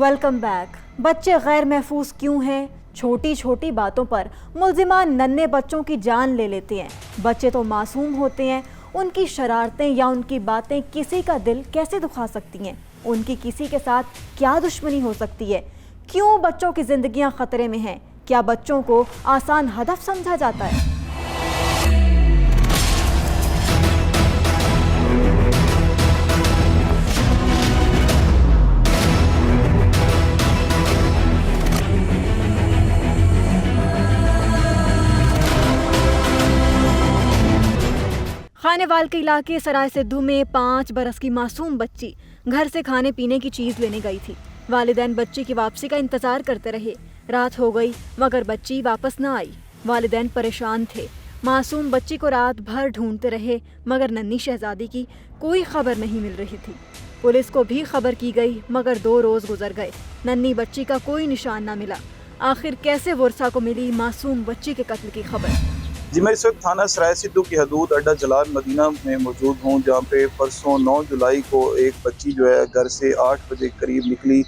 Welcome back. बच्चे गैर महफूज क्यों हैं? छोटी छोटी बातों पर मुल्जिमान नन्हे बच्चों की जान ले लेते हैं। बच्चे तो मासूम होते हैं, उनकी शरारतें या उनकी बातें किसी का दिल कैसे दुखा सकती हैं? उनकी किसी के साथ क्या दुश्मनी हो सकती है? क्यों बच्चों की जिंदगियां खतरे में हैं? क्या बच्चों को आसान हदफ समझा जाता है? खानेवाल के इलाके सराय सिद्धू में 5 बरस की मासूम बच्ची घर से खाने पीने की चीज़ लेने गई थी। वालिदैन बच्ची की वापसी का इंतज़ार करते रहे। रात हो गई मगर बच्ची वापस न आई। वालिदैन परेशान थे। मासूम बच्ची को रात भर ढूंढते रहे मगर नन्ही शहजादी की कोई खबर नहीं मिल रही थी। पुलिस को भी खबर की गई मगर 2 रोज़ गुजर गए, नन्ही बच्ची का कोई निशान न मिला। आखिर कैसे वर्षा को मिली मासूम बच्ची के कत्ल की खबर? जी, मैं इस वक्त थाना सराय सिद्धू की हदूद अड्डा जलाल मदीना में मौजूद हूँ, जहाँ पे परसों 9 जुलाई को एक बच्ची जो है घर से 8 बजे करीब निकली।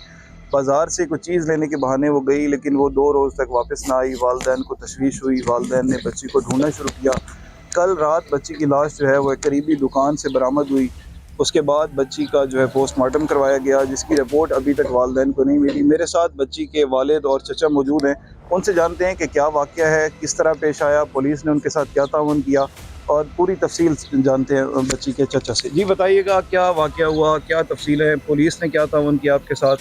बाज़ार से कुछ चीज़ लेने के बहाने वो गई, लेकिन वो 2 रोज़ तक वापस ना आई। वालिदैन को तशवीश हुई, वालिदैन ने बच्ची को ढूंढना शुरू किया। कल रात बच्ची की लाश जो है वह करीबी दुकान से बरामद हुई। उसके बाद बच्ची का जो है पोस्टमार्टम करवाया गया, जिसकी रिपोर्ट अभी तक वालिदैन को नहीं मिली। मेरे साथ बच्ची के वालिद और चचा मौजूद हैं, उनसे जानते हैं कि क्या वाक़या है, किस तरह पेश आया, पुलिस ने उनके साथ क्या ताउन किया और पूरी तफसील जानते हैं बच्ची के चचा से। जी बताइएगा, क्या वाक़या हुआ, क्या तफसील है, पुलिस ने क्या ताउन किया आपके साथ?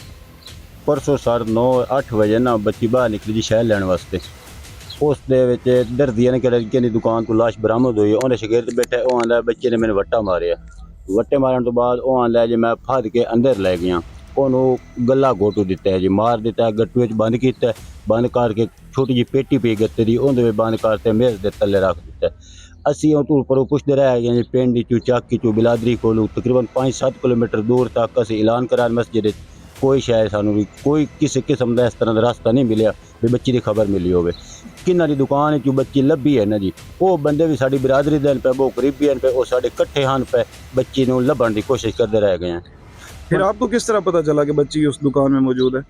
परसों 9:30 वजे ना बच्ची बाहर निकली जी शहर लैन वास्ते। उस दे विच दर्दियां के लड़के की दुकान तो लाश बरामद हुई। उन्हें शगिर्द बैठे वो आंदा बच्चे ने मैंने वट्टा मारिया। वट्टे मारन तो बाद वो आंदा जी मैं फद के अंदर लै गया। उन्होंने गला घोटू दिता है जी, मार दिता है, गट्टू बंद किया, बंद करके छोटी जी पेटी पी गत्ते दी उन्हें बंद करते मेज के तले रख दिता। असी उपर पुछते रहे गए जी पिंड चू चाकी चू बिलादरी को तकरीबन 5-7 किलोमीटर दूर तक असी ऐलान करा मस्जिद, कोई शायद सानू भी कोई किसी किस्म का इस तरह का रास्ता नहीं मिलिया भी बच्ची की खबर मिली हो। किन्ना दी दुकान चू बच्ची लभी है ना जी, वो बंदे भी साड़ी बिरादरी देन पे, वो करीबी पे, वो साढ़े कट्ठे हान पे बच्ची नूं लभण की कोशिश करते रह गए हैं। फिर आपको किस तरह पता चला कि बच्ची उस दुकान में मौजूद है?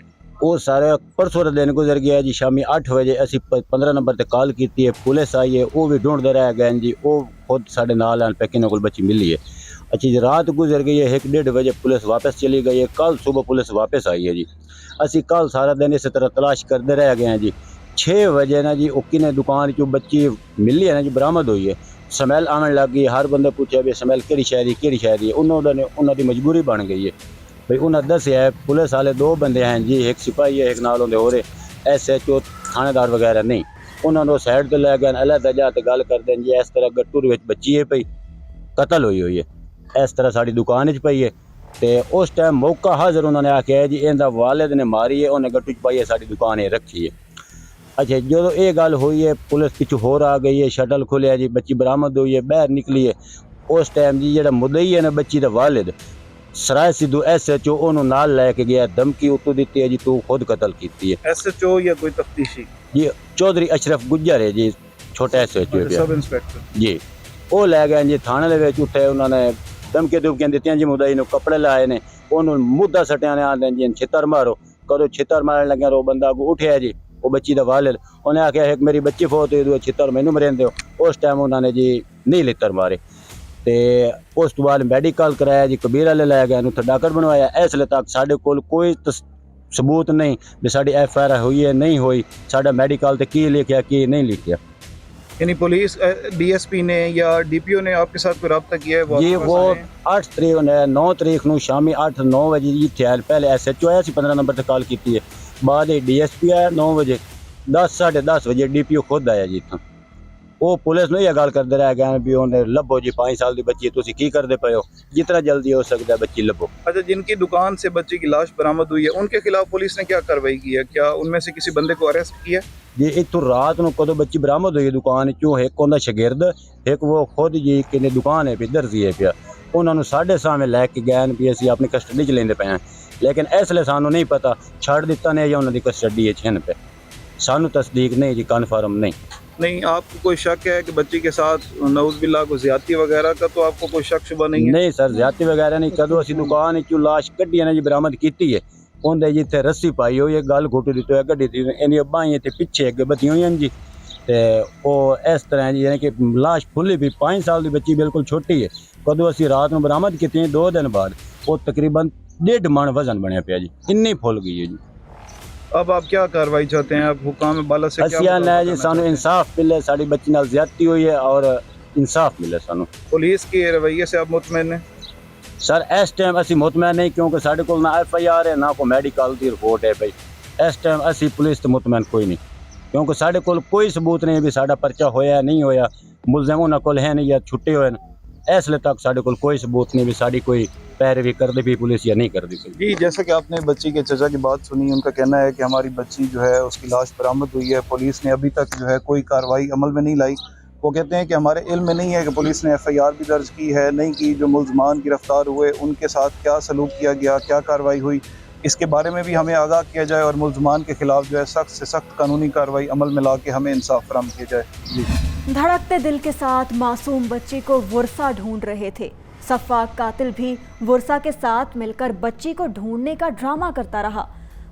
वो सारे परसों का दिन गुजर गया जी। शामी 8 बजे असी 15 नंबर तक कॉल की है, पुलिस आई है, वो भी ढूंढते रह गए जी। वो खुद साढ़े नाल आन पे किन्हों को बच्ची मिली है। अच्छी जी रात गुजर गई है, 1-1.5 बजे पुलिस वापस चली गई है। कल सुबह पुलिस वापस आई है जी। असी कल सारा दिन इस तरह तलाश करते रह गए हैं जी। 6 बजे ना जी किन्हें दुकान चो बच्ची मिली है ना जी, बरामद हुई है। स्मैल आने लग गई, हर बंदे पूछे भी स्मैल कि शहरी है। उन्होंने मजबूरी बन गई है भाई। उन्हें दसिया है पुलिस वाले 2 बंदे हैं जी, एक सिपाही है, एक नाल होंगे और SHO थानेदार वगैरह नहीं। उन्होंने साइड पर लै गए, अलग जाते गल करते हैं जी इस तरह गट्टू बच्ची है पई कतल हुई है, इस तरह साड़ी दुकान पई है। तो उस टाइम मौका हाजिर उन्होंने आख्या जी इनका वालिद ने मारी है, उन्हें गट्टू पाई साड़ी दुकान रखी है। अच्छा जो ये गल हुई है पुलिस पिछू होर आ गई है, शटल खुलिया जी, बच्ची बरामद हुई है, बाहर निकली है। उस टाइम जी जो मुद्दई है ना बच्ची का वालिद सराय सिद्धू SHO उन्होंने नाल लैके गया, धमकी उतों दी है जी तू खुद कतल की है। SHO या कोई तफ्तीशी? जी चौधरी अशरफ गुज्जर है जी, छोटा SHO सब इंस्पेक्टर जी। वो लै गए जी थाने के उठे, उन्होंने धमकी धुमकियां दी जी, मुद्दई ने कपड़े लाए ने, उन्होंने मुद्दा सटिया ने आते जी छितर मारो। कदों छितर मारन लगे वो बंदा को उठे जी, वो बच्ची का वालिद, उन्हें आख्या एक मेरी बच्ची फोत हुई, छितर मैनू मरेंदे हो। उस टाइम उन्होंने जी नहीं लितर मारे। तो उस तो बाद मैडिकल कराया जी, कबीर वाले लै गए, उत्थे डॉक्टर बनवाया। इसले तक साढ़े कोल कोई सबूत नहीं भी साड़ी FIR हुई है नहीं हुई, साढ़ा मैडिकल ते की लिखिया की नहीं लिखिया। यानी पुलिस DSP ने या DPO ने आपके साथ कोई रब्ता किया है? जी वो 8 तरीक 9 तरीक नूं शामी 8-9 बजे जी थे। पहले SHO आया सी, 15 नंबर तक कॉल की है, बाद DSP आया 9 बजे, 10-10:30 बजे DPO खुद आया जी। इतना वो पुलिस ने यह गल करते रह गए भी उन्हें लभो जी, 5 साल की बच्ची तुसी की करते पे हो, जितना जल्दी हो सकता है बच्ची लभो। अच्छा, जिनकी दुकान से बच्ची की लाश बरामद हुई है उनके खिलाफ पुलिस ने क्या कार्रवाई की है? क्या उनमें से किसी बंदे को अरेस्ट किया? जी इतों रात को कदों बच्ची बरामद हुई दुकान चो, एक उनका शगिर्द, एक वो खुद जी कि दुकान है दर्जी है पिया, उन्होंने 7:30 लैके गए भी असी अपनी कस्टडी च लेंदे पे हैं। लेकिन इसलिए सानू नहीं पता छड़ दिता ने या उन्होंने कस्टडी है छिन पे, सानू तस्दीक नहीं जी, कन्फर्म नहीं। आपको कोई शक है कि बच्ची के साथ नऊज़ को ज्यादती वगैरह का? तो आपको कोई शक शुबा नहीं है? नहीं सर, ज्यादती वगैरह नहीं। कदों असी दुकान चो लाश कड्डी है ना जी बरामद की है, ਉਹਦੇ ਜਿੱਥੇ ਰੱਸੀ ਪਾਈ ਹੋਈ ਹੈ ਗਲ ਘੁੱਟ ਦਿੱਤੀ ਹੋਈ ਗੱਡੀ ਦੀ ਇਹਦੀਆਂ ਬਾਹਾਂ ਤੇ ਪਿੱਛੇ ਅੱਗੇ ਬੱਤੀਆਂ ਹੋਈਆਂ ਜੀ ਤੇ ਉਹ ਇਸ ਤਰ੍ਹਾਂ ਜੀ ਯਾਨੀ ਕਿ ਲਾਸ਼ ਫੁੱਲੀ ਵੀ 5 ਸਾਲ ਦੀ ਬੱਚੀ ਬਿਲਕੁਲ ਛੋਟੀ ਹੈ ਕਦੋਂ ਅਸੀਂ ਰਾਤ ਨੂੰ ਬਰਾਮਦ ਕੀਤੀ 2 ਦਿਨ ਬਾਅਦ ਉਹ ਤਕਰੀਬਨ 1.5 ਮਣ ਵਜ਼ਨ ਬਣਿਆ ਪਿਆ ਜੀ ਇੰਨੀ ਫੁੱਲ ਗਈ ਹੈ ਜੀ अब आप क्या कार्रवाई चाहते हैं? आप हुकाम बाला से क्या ਅਸੀਂ ਆਨੇ मुतालबा ਜੀ करना ਸਾਨੂੰ चाहते हैं? ਇਨਸਾਫ ਮਿਲੇ ਸਾਡੀ ਬੱਚੀ ਨਾਲ ਜ਼ਿਆਦਤੀ ਹੋਈ ਹੈ ਔਰ ਇਨਸਾਫ ਮਿਲੇ ਸਾਨੂੰ पुलिस के रवैये से आप मुतमईन हैं? ਸਰ ਇਸ ਟਾਈਮ ਅਸੀਂ ਮੁਤਮੈਨ ਨਹੀਂ ਕਿਉਂਕਿ ਸਾਡੇ ਕੋਲ ਨਾ FIR ਹੈ ਨਾ ਕੋਈ ਮੈਡੀਕਲ ਦੀ ਰਿਪੋਰਟ ਹੈ ਭਾਈ ਇਸ ਟਾਈਮ ਅਸੀਂ ਪੁਲਿਸ ਤੋਂ ਮੁਤਮੈਨ ਕੋਈ ਨਹੀਂ ਕਿਉਂਕਿ ਸਾਡੇ ਕੋਲ ਕੋਈ ਸਬੂਤ ਨਹੀਂ ਵੀ ਸਾਡਾ ਪਰਚਾ ਹੋਇਆ ਨਹੀਂ ਹੋਇਆ ਮੁਲਜ਼ਮ ਉਹਨਾਂ ਕੋਲ ਹੈ ਨਹੀਂ ਜਾਂ ਛੁੱਟੇ ਹੋਏ ਨੇ ਇਸ ਲਈ ਤੱਕ ਸਾਡੇ ਕੋਲ कोई सबूत नहीं भी साड़ी कोई पैरवी कर दी भी पुलिस या नहीं कर दी जी, जैसा कि आपने बच्ची के चचा की बात सुनी, उनका कहना है कि हमारी बच्ची जो है उसकी लाश बरामद हुई है, पुलिस ने अभी तक जो है कोई कार्रवाई अमल में नहीं लाई। वो कहते हैं कि हमारे इल्म में नहीं है कि पुलिस ने FIR भी दर्ज की है, नहीं की। जो मुल्ज़मान गिरफ्तार हुए उनके साथ क्या सलूक किया गया, क्या कार्रवाई हुई, इसके बारे में भी हमें आगाह किया जाए और मुल्ज़मान के खिलाफ जो है सख्त से सख्त कानूनी कार्रवाई अमल में ला के हमें इंसाफ फराहम किया जाए। जी, धड़कते दिल के साथ मासूम बच्चे को वर्षा ढूंढ रहे थे। सफाक कातिल भी वर्षा के साथ मिलकर बच्ची को ढूंढने का ड्रामा करता रहा।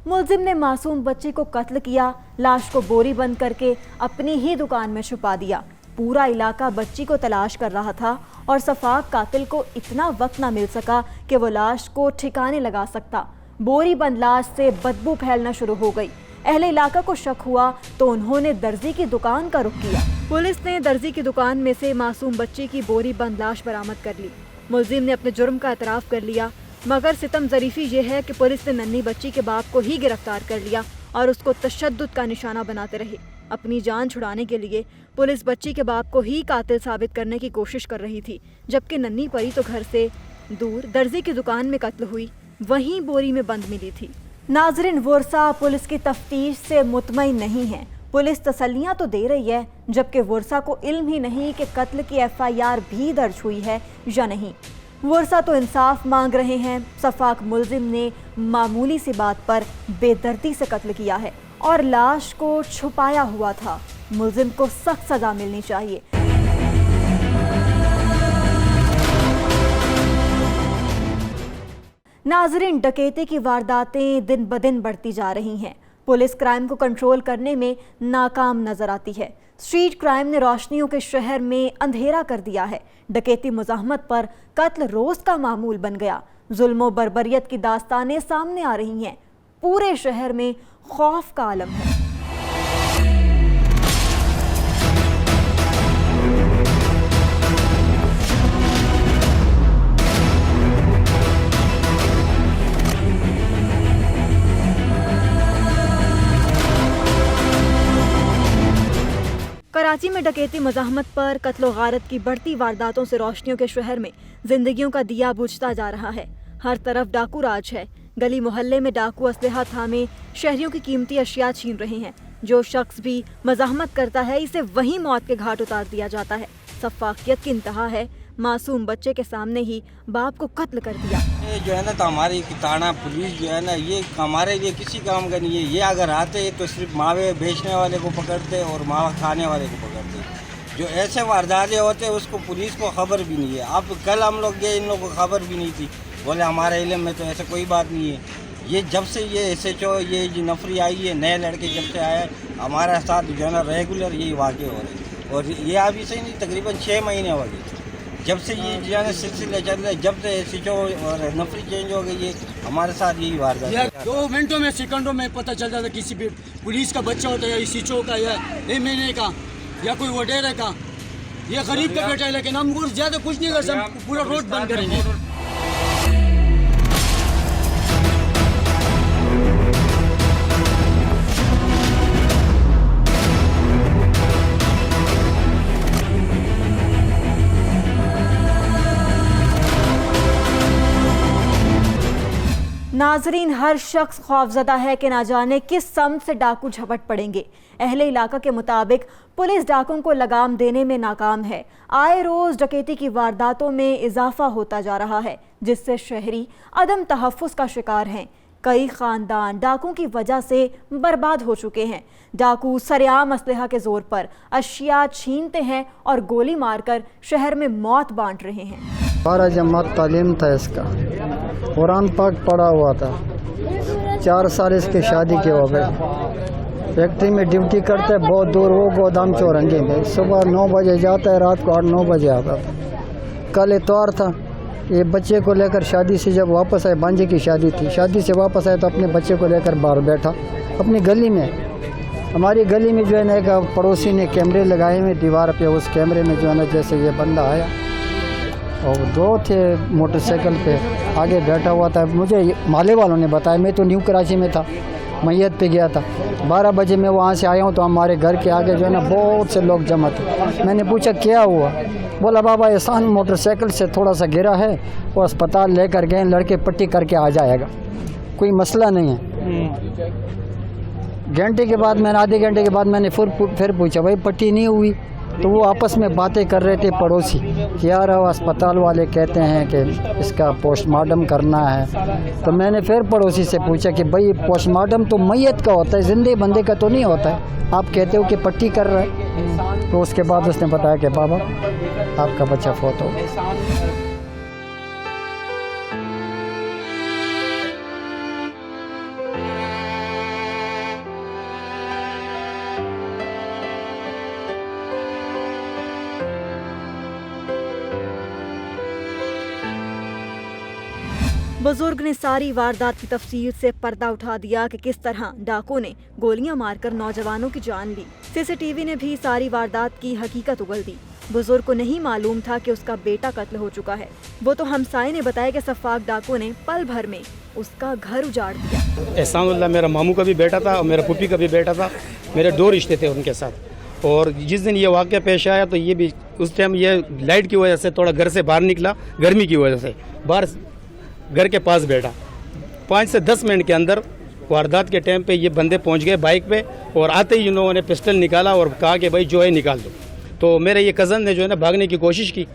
मुलजिम ने मासूम बच्ची को कत्ल किया, लाश को बोरी बंद करके अपनी ही दुकान में छुपा दिया। पूरा इलाका बच्ची को तलाश कर रहा था और सफाक कातिल को इतना वक्त ना मिल सका कि वो लाश को ठिकाने लगा सकता। बोरी बंद लाश से बदबू फैलना शुरू हो गई। अहले इलाका को शक हुआ तो उन्होंने दर्जी की दुकान का रुख किया। पुलिस ने दर्जी की दुकान में से मासूम बच्ची की बोरी बंद लाश बरामद कर ली। मुलजिम ने अपने जुर्म का एतराफ़ कर लिया, मगर सितम ज़रीफ़ी ये है कि पुलिस ने नन्ही बच्ची के बाप को ही गिरफ्तार कर लिया और उसको तशद्दुद का निशाना बनाते रहे। अपनी जान छुड़ाने के लिए पुलिस बच्ची के बाप को ही कातिल साबित करने की कोशिश कर रही थी, जबकि नन्ही परी तो घर से दूर दर्जी की दुकान में कत्ल हुई, वहीं बोरी में बंद मिली थी। नाजरीन, वर्षा पुलिस की तफ्तीश से मुतमईन नहीं है। पुलिस तसल्लियां तो दे रही है, जबकि वर्षा को इल्म ही नहीं कि कत्ल की FIR भी दर्ज हुई है या नहीं। वर्षा तो इंसाफ मांग रहे हैं। सफाक मुलजिम ने मामूली सी बात पर बेदर्दी से कत्ल किया है और लाश को छुपाया हुआ था। मुलजिम को सख्त सजा मिलनी चाहिए। नाजरीन, डकैती की वारदातें दिन ब दिन बढ़ती जा रही हैं। पुलिस क्राइम को कंट्रोल करने में नाकाम नजर आती है। स्ट्रीट क्राइम ने रोशनियों के शहर में अंधेरा कर दिया है। डकैती मुज़ाहमत पर कत्ल रोज का मामूल बन गया। जुल्म बर्बरियत की दास्तानें सामने आ रही हैं। पूरे शहर में खौफ का आलम है। कराची में डकैती मुज़ाहमत पर कत्ल गारत की बढ़ती वारदातों से रोशनियों के शहर में जिंदगियों का दिया बुझता जा रहा है। हर तरफ डाकू राज है। गली मोहल्ले में डाकू असलहा थामे शहरियों की कीमती अशिया छीन रहे हैं। जो शख्स भी मज़ाहमत करता है इसे वहीं मौत के घाट उतार दिया जाता है। सफाकियत की इंतहा है। मासूम बच्चे के सामने ही बाप को कत्ल कर दिया। ये जो है ना तो हमारी थाना पुलिस जो है ना ये हमारे लिए किसी काम का नहीं है। ये अगर आते तो सिर्फ मावे बेचने वाले को पकड़ते और मावा खाने वाले को पकड़ते। जो ऐसे वारदाते होते उसको पुलिस को खबर भी नहीं है। अब कल हम लोग गए, इन लोगों को खबर भी नहीं थी। बोले हमारे इल्म में तो ऐसा कोई बात नहीं है। ये जब से ये SHO ये जो नफरी आई है, नए लड़के जब से आए हमारे साथ जो है ना रेगुलर यही वाक़े हो रहे हैं। और ये अभी से नहीं तकरीबन 6 महीने हो गए जब से ये जो है ना सिलसिले चल रहे। जब से SHO और नफरी चेंज हो गई है हमारे साथ यही वारदात। 2 मिनटों में सेकंडों में पता चल जाता किसी भी पुलिस का बच्चा होता है या SHO का या MNA का या कोई वडेरा का। ये गरीब का बेटा है, लेकिन हम ज़्यादा कुछ नहीं कर सकते। पूरा रोड बंद करेंगे। नाजरीन, हर शख्स खौफजदा है कि ना जाने किस सम्त से डाकू झपट पड़ेंगे। अहले इलाका के मुताबिक पुलिस डाकुओं को लगाम देने में नाकाम है। आए रोज डकैती की वारदातों में इजाफा होता जा रहा है, जिससे शहरी अदम तहफ़्फ़ुज़ का शिकार हैं। कई खानदान डाकुओं की वजह से बर्बाद हो चुके हैं। डाकू सरेआम असलहा के जोर पर अशिया छीनते हैं और गोली मारकर शहर में मौत बांट रहे हैं। 12 जमात तालीम था इसका, कुरान पाक पढ़ा हुआ था। 4 साल इसकी शादी के हो गए। फैक्ट्री में ड्यूटी करता है, बहुत दूर, वो गोदाम चौरंगी में। सुबह 9 बजे जाता है, रात को 8-9 बजे आता था। कल इतवार था, ये बच्चे को लेकर शादी से जब वापस आए, भांजे की शादी थी, शादी से वापस आए तो अपने बच्चे को लेकर बाहर बैठा अपनी गली में। हमारी गली में जो है ना एक पड़ोसी ने कैमरे लगाए हुए दीवार पे, उस कैमरे में जो है ना जैसे ये बंदा आया और 2 थे मोटरसाइकिल पे, आगे बैठा हुआ था। मुझे माले वालों ने बताया, मैं तो न्यू कराची में था, मैयत पे गया था। 12 बजे मैं वहाँ से आया हूँ तो हमारे घर के आगे जो है ना बहुत से लोग जमा थे। मैंने पूछा क्या हुआ, बोला बाबा एहसान मोटरसाइकिल से थोड़ा सा गिरा है, वो अस्पताल लेकर गए, लड़के पट्टी करके आ जाएगा, कोई मसला नहीं है। घंटे के बाद मैंने, आधे घंटे के बाद मैंने फिर पूछा, भाई पट्टी नहीं हुई? तो वो आपस में बातें कर रहे थे पड़ोसी कि यार अस्पताल वाले कहते हैं कि इसका पोस्टमार्टम करना है। तो मैंने फिर पड़ोसी से पूछा कि भाई पोस्टमार्टम तो मैयत का होता है, जिंदे बंदे का तो नहीं होता है, आप कहते हो कि पट्टी कर रहा है। तो उसके बाद उसने बताया कि बाबा आपका बच्चा फौत हो गया। बुजुर्ग ने सारी वारदात की तफसील से पर्दा उठा दिया कि किस तरह डाकुओं ने गोलियां मारकर नौजवानों की जान ली। सीसीटीवी ने भी सारी वारदात की हकीकत उगल दी। बुजुर्ग को नहीं मालूम था कि उसका बेटा कत्ल हो चुका है। वो तो हमसाये ने बताया कि सफाक डाकुओं ने पल भर में उसका घर उजाड़ दिया। एहसानुल्लाह मेरा मामू का भी बेटा था और मेरा पुप्पी का भी बेटा था, मेरे 2 रिश्ते थे उनके साथ। और जिस दिन ये वाक़या पेश आया तो ये भी उस टाइम ये लाइट की वजह से थोड़ा घर से बाहर निकला, गर्मी की वजह से बाहर घर के पास बैठा। 5 से 10 मिनट के अंदर वारदात के टाइम पे ये बंदे पहुंच गए बाइक पे, और आते ही इन्होंने ने पिस्टल निकाला और कहा कि भाई जो है निकाल दो। तो मेरे ये कज़न ने जो है ना भागने की कोशिश की,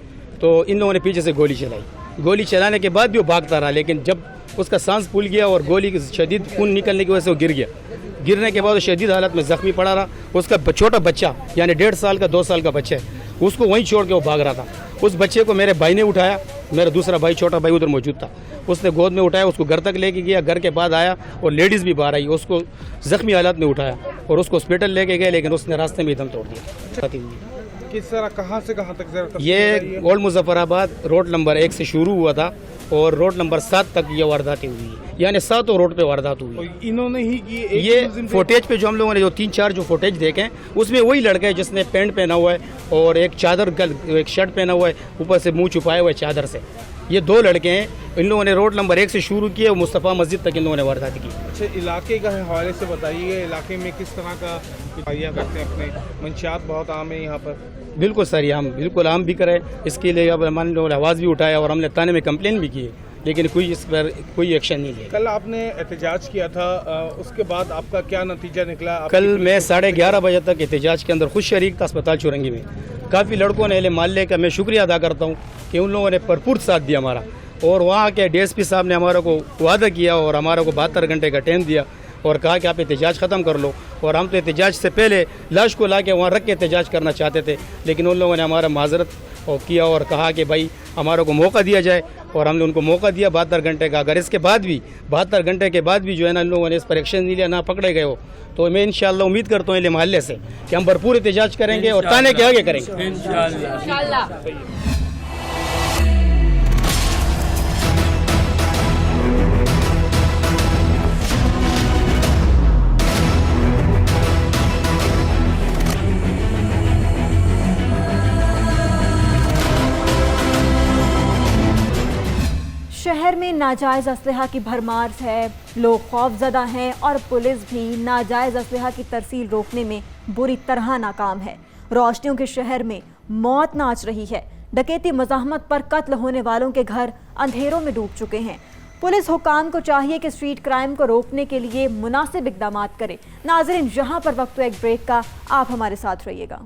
तो इन लोगों ने पीछे से गोली चलाई। गोली चलाने के बाद भी वो भागता रहा, लेकिन जब उसका सांस फूल गया और गोली की शदीद खून निकलने की वजह से वो गिर गया। गिरने के बाद वो शदीद हालत में ज़ख्मी पड़ा रहा। उसका छोटा बच्चा यानी 1.5 साल का 2 साल का बच्चा है, उसको वहीं छोड़ के वो भाग रहा था। उस बच्चे को मेरे भाई ने उठाया, मेरा दूसरा भाई छोटा भाई उधर मौजूद था, उसने गोद में उठाया, उसको घर तक लेके गया। घर के बाद आया और लेडीज़ भी बाहर आई, उसको ज़ख्मी हालत में उठाया और उसको हॉस्पिटल लेके गए, लेकिन उसने रास्ते में दम तोड़ दिया। किस तरह, कहाँ से कहाँ तक? ये ओल्ड मुजफ्फराबाद रोड नंबर 1 से शुरू हुआ था और रोड नंबर 7 तक ये वारदातें हुई है, यानी 7 रोड पे वारदात हुई। इन्होंने ही की ये फुटेज पे जो हम लोगों ने जो 3-4 जो फुटेज देखे, उसमें वही लड़का है जिसने पैंट पहना हुआ है और एक चादर एक शर्ट पहना हुआ है, ऊपर से मुंह छुपाए हुए चादर से। ये 2 लड़के हैं। इन लोगों ने रोड नंबर 1 से शुरू किए और मुस्तफ़ा मस्जिद तक इन लोगों ने वारदात की। अच्छा, इलाके का हवाले से बताइए, इलाके में किस तरह का करते हैं? अपने मंशियात बहुत आम है यहाँ पर। बिल्कुल सर, हम बिल्कुल आम भी करें, इसके लिए अब मान लो आवाज़ भी उठाया और हमने थाने में कंप्लेन भी की है, लेकिन कोई इस पर कोई एक्शन नहीं लिया। कल आपने एहतजाज किया था, उसके बाद आपका क्या नतीजा निकला? कल मैं 11:30 बजे तक एहतजाज के अंदर खुद शरीक था अस्पताल चौरंगी में। काफ़ी लड़कों ने मोहल्ले का मैं शुक्रिया अदा करता हूँ कि उन लोगों ने भरपूर साथ दिया हमारा, और वहाँ के DSP साहब ने हमारे को वादा किया और हमारे को 72 घंटे का टाइम दिया और कहा कि आप एहतजाज ख़त्म कर लो। और हम तो एहतजाज से पहले लाश को ला के वहाँ रख के एहतजाज करना चाहते थे, लेकिन उन लोगों ने हमारा माजरत किया और कहा कि भाई हमारे को मौका दिया जाए, और हमने उनको मौका दिया 72 घंटे का। अगर इसके बाद भी 72 घंटे के बाद भी जो है ना इन लोगों ने इस पर एक्शन नहीं लिया, ना पकड़े गए हो, तो मैं इंशाल्लाह उम्मीद करता हूँ मोहल्ले से कि हम भरपूर एहतजाज करेंगे और थाने के आगे करेंगे इंशाल्लाह। शहर में नाजायज़ असलहा की भरमार है, लोग खौफजदा हैं और पुलिस भी नाजायज़ असलहा की तरसील रोकने में बुरी तरह नाकाम है। रोशनियों के शहर में मौत नाच रही है। डकैती मज़ाहमत पर कत्ल होने वालों के घर अंधेरों में डूब चुके हैं। पुलिस हुकाम को चाहिए कि स्ट्रीट क्राइम को रोकने के लिए मुनासिब इक़दामात करे। नाज़रीन, यहाँ पर वक्त एक ब्रेक का, आप हमारे साथ रहिएगा।